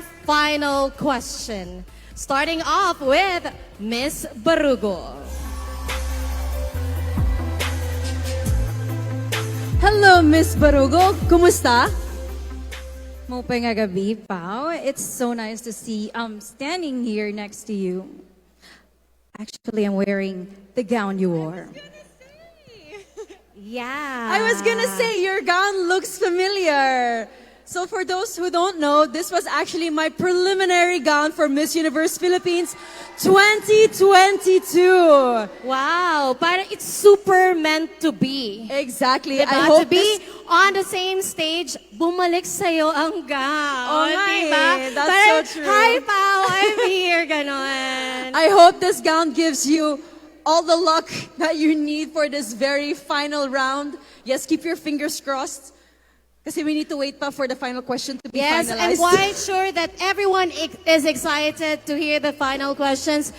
final question. Starting off with Miss Barugo. Hello, Miss Barugo. Kumusta? Mopay nga gabi, Pao. It's so nice to see standing here next to you. Actually, I'm wearing the gown you wore. Yeah. I was gonna say, your gown looks familiar. So for those who don't know, this was actually my preliminary gown for Miss Universe Philippines 2022. Wow, parang it's super meant to be. Exactly. Diba? I hope to be on the same stage, bumalik sa'yo ang gown. Oh, diba? that's Parang, so true. Hi, Pao, I'm here, ganon. I hope this gown gives you all the luck that you need for this very final round. Yes, keep your fingers crossed. Kasi we need to wait pa for the final question to be yes, finalized. I'm quite sure that everyone is excited to hear the final questions.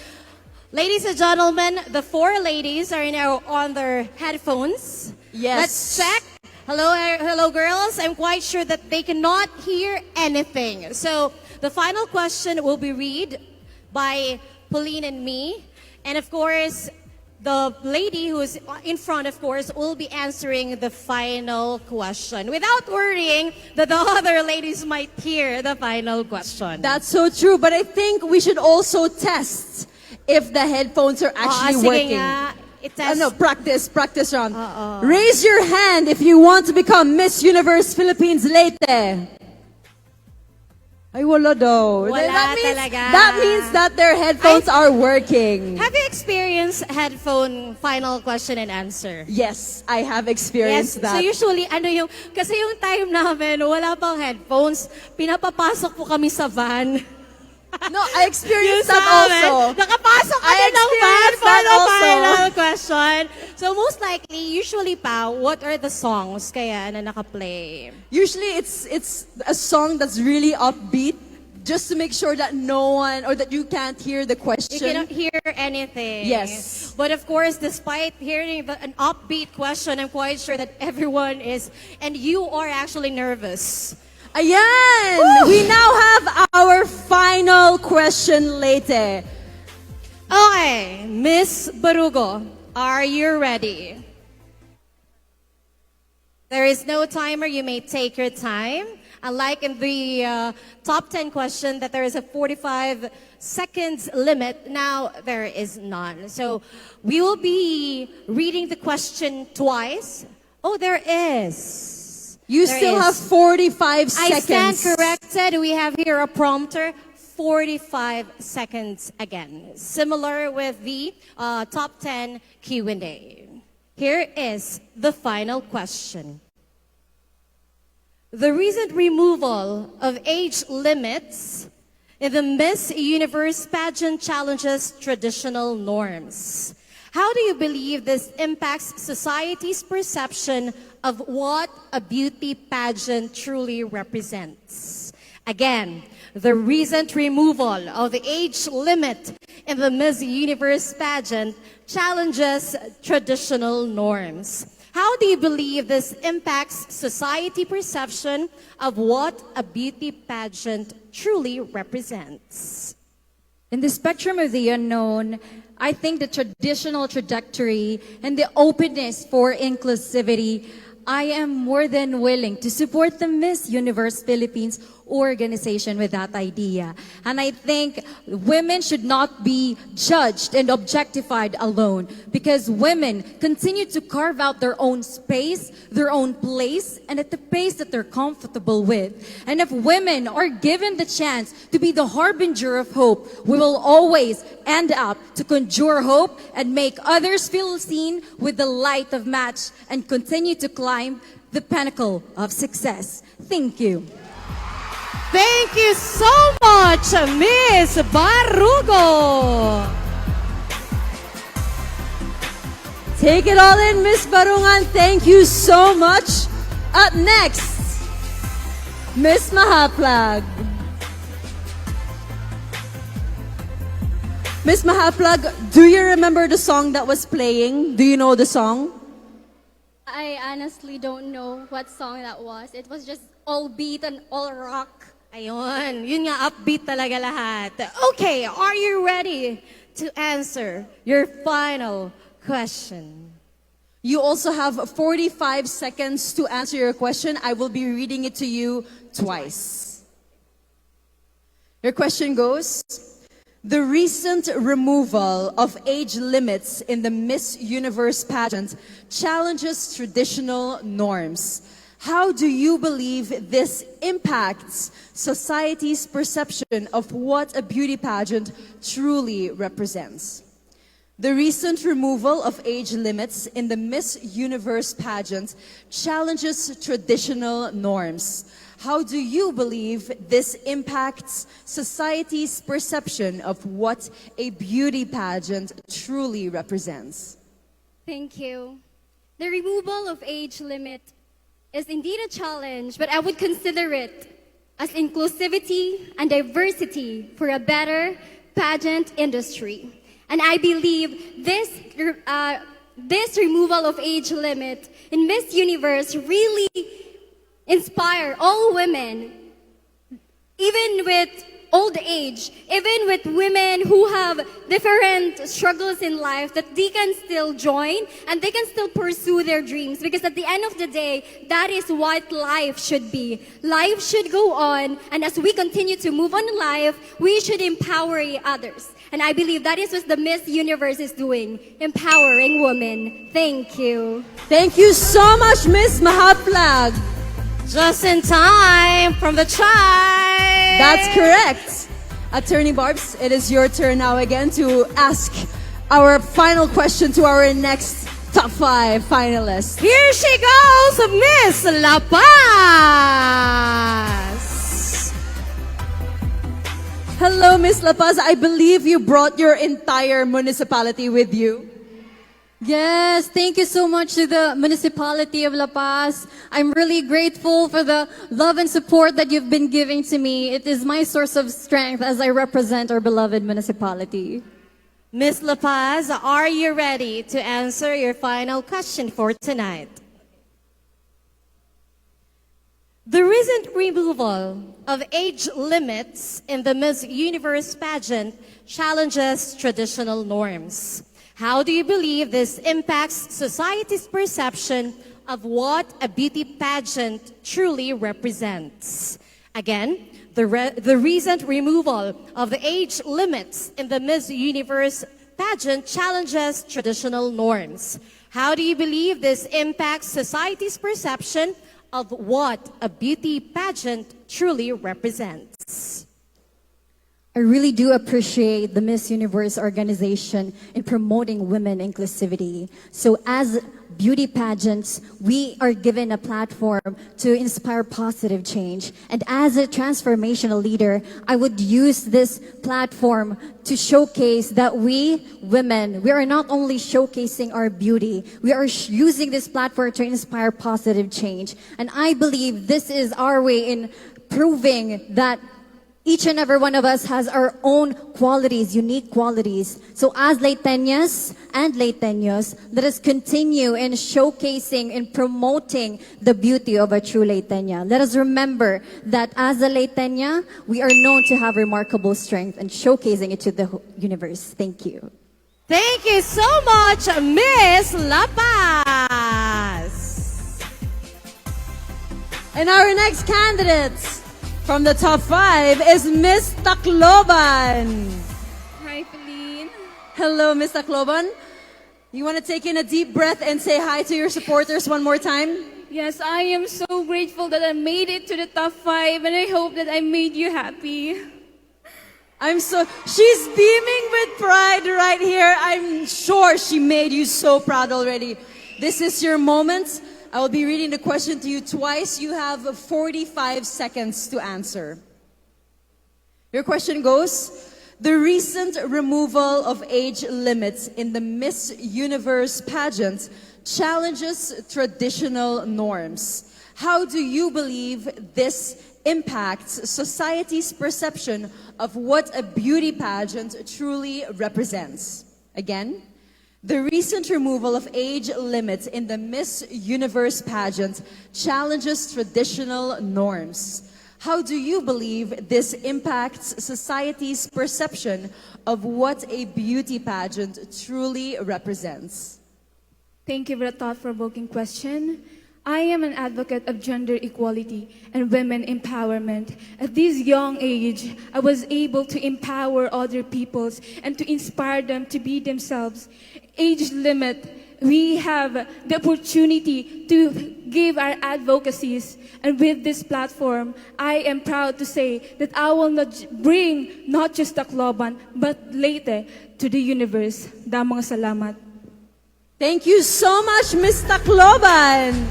Ladies and gentlemen, the four ladies are now on their headphones. Yes. Let's check. Hello, girls. I'm quite sure that they cannot hear anything. So the final question will be read by Pauline and me. And of course, the lady who's in front, of course, will be answering the final question without worrying that the other ladies might hear the final question. That's so true, but I think we should also test if the headphones are actually sige working. nga, i-test. No, practice round. Raise your hand if you want to become Miss Universe Philippines-Leyte. Ay, wala daw. Wala That talaga. means that their headphones are working. Have you experienced headphone final question and answer? Yes, I have experienced that. So usually, kasi yung time namin, wala pang headphones, pinapapasok po kami sa van. No, I experienced Yung that sa amin, also. Nakapasok I kami ng van experienced for that the also. final question. So most likely, usually pa, what are the songs kaya na nakaplay? Usually it's a song that's really upbeat, just to make sure that no one or that you can't hear the question. You cannot hear anything. Yes. But of course, despite hearing an upbeat question, I'm quite sure that everyone is, and you are actually nervous. Ayan! Woo! We now have our final question, Leyte. Okay, Miss Barugo, are you ready? There is no timer. You may take your time. Unlike in the top 10 question that there is a 45 seconds limit, now there is none. So we will be reading the question twice. Oh, there is. You There still is. have 45 I stand seconds. corrected. We have here a prompter. 45 seconds again. Similar with the top 10 Q&A. Here is the final question. The recent removal of age limits in the Miss Universe pageant challenges traditional norms. How do you believe this impacts society's perception of what a beauty pageant truly represents? Again, the recent removal of the age limit in the Miss Universe pageant challenges traditional norms. How do you believe this impacts society perception of what a beauty pageant truly represents? In the spectrum of the unknown, I think the traditional trajectory and the openness for inclusivity, I am more than willing to support the Miss Universe Philippines organization with that idea. And I think women should not be judged and objectified alone, because women continue to carve out their own space, their own place, and at the pace that they're comfortable with. And if women are given the chance to be the harbinger of hope, we will always end up to conjure hope and make others feel seen with the light of match and continue to climb the pinnacle of success. Thank you. Thank you so much, Miss Barugo. Take it all in, Miss Barungan. Thank you so much. Up next, Miss Mahaplag. Miss Mahaplag, do you remember the song that was playing? Do you know the song? I honestly don't know what song that was. It was just all beat and all rock. Ayun, yun nga, upbeat talaga lahat. Okay, are you ready to answer your final question? You also have 45 seconds to answer your question. I will be reading it to you twice. Your question goes, the recent removal of age limits in the Miss Universe pageant challenges traditional norms. How do you believe this impacts society's perception of what a beauty pageant truly represents? The recent removal of age limits in the Miss Universe pageant challenges traditional norms. How do you believe this impacts society's perception of what a beauty pageant truly represents? Thank you. The removal of age limit is indeed a challenge, but I would consider it as inclusivity and diversity for a better pageant industry. And I believe this removal of age limit in Miss Universe really inspire all women, even with old age, even with women who have different struggles in life, that they can still join and they can still pursue their dreams. Because at the end of the day, that is what life should be. Life should go on, and as we continue to move on in life, we should empower others. And I believe that is what the Miss Universe is doing, empowering women. Thank you. Thank you so much, Miss Mahapiag. Just in time from the tribe. That's correct. Attorney Barbs, it is your turn now again to ask our final question to our next top 5 finalists. Here she goes, Miss LAPAZ. Hello, Miss LAPAZ. I believe you brought your entire municipality with you. Yes, thank you so much to the municipality of La Paz. I'm really grateful for the love and support that you've been giving to me. It is my source of strength as I represent our beloved municipality. Miss LAPAZ, are you ready to answer your final question for tonight? The recent removal of age limits in the Miss Universe pageant challenges traditional norms. How do you believe this impacts society's perception of what a beauty pageant truly represents? Again, the recent removal of the age limits in the Miss Universe pageant challenges traditional norms. How do you believe this impacts society's perception of what a beauty pageant truly represents? I really do appreciate the Miss Universe organization in promoting women inclusivity. So as beauty pageants, we are given a platform to inspire positive change. And as a transformational leader, I would use this platform to showcase that we women, we are not only showcasing our beauty, we are using this platform to inspire positive change. And I believe this is our way in proving that each and every one of us has our own qualities, unique qualities. So as Leyteñas and Leyteños, let us continue in showcasing and promoting the beauty of a true Leyteña. Let us remember that as a Leyteña, we are known to have remarkable strength and showcasing it to the universe. Thank you. Thank you so much, Miss LAPAZ. And our next candidates from the top 5 is Miss TACLOBAN. Hi, Feline. Hello, Miss TACLOBAN. You want to take in a deep breath and say hi to your supporters one more time? Yes, I am so grateful that I made it to the top 5, and I hope that I made you happy. She's beaming with pride right here. I'm sure she made you so proud already. This is your moment. I will be reading the question to you twice. You have 45 seconds to answer. Your question goes, the recent removal of age limits in the Miss Universe pageant challenges traditional norms. How do you believe this impacts society's perception of what a beauty pageant truly represents? Again, the recent removal of age limits in the Miss Universe pageant challenges traditional norms. How do you believe this impacts society's perception of what a beauty pageant truly represents? Thank you for the thought-provoking question. I am an advocate of gender equality and women empowerment. At this young age, I was able to empower other peoples and to inspire them to be themselves. Age limit, we have the opportunity to give our advocacies. And with this platform, I am proud to say that I will not bring not just TACLOBAN, but Leyte to the universe. Damang salamat. Thank you so much, Ms. TACLOBAN.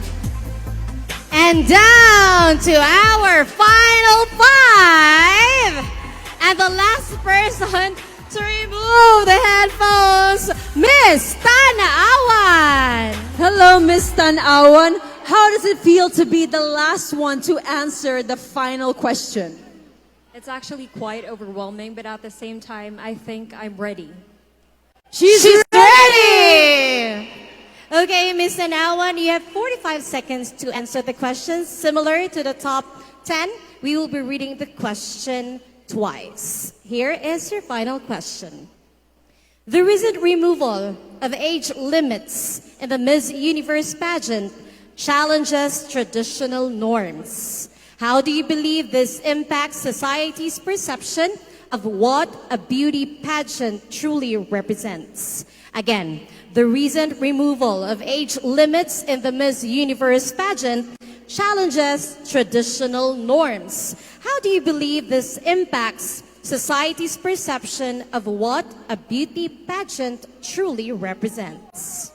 And down to our final five. And the last person to remove the headphones, Miss TANUAN. Hello, Ms. TANUAN. How does it feel to be the last one to answer the final question? It's actually quite overwhelming, but at the same time, I think I'm ready. She's ready! Okay, Miss TANUAN, you have 45 seconds to answer the questions. Similar to the top 10, we will be reading the question twice. Here is your final question. The recent removal of age limits in the Miss Universe pageant challenges traditional norms. How do you believe this impacts society's perception of what a beauty pageant truly represents? Again, the recent removal of age limits in the Miss Universe pageant challenges traditional norms. How do you believe this impacts society's perception of what a beauty pageant truly represents?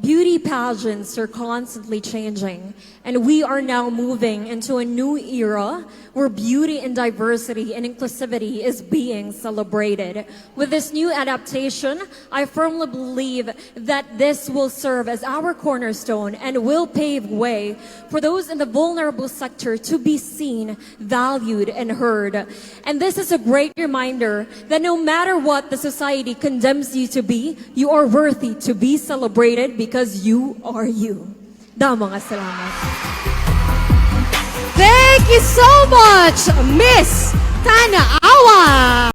Beauty pageants are constantly changing, and we are now moving into a new era where beauty and diversity and inclusivity is being celebrated. With this new adaptation, I firmly believe that this will serve as our cornerstone and will pave way for those in the vulnerable sector to be seen, valued, and heard. And this is a great reminder that no matter what the society condemns you to be, you are worthy to be celebrated because you are you. Damang salamat. Thank you so much, Miss TANUAN.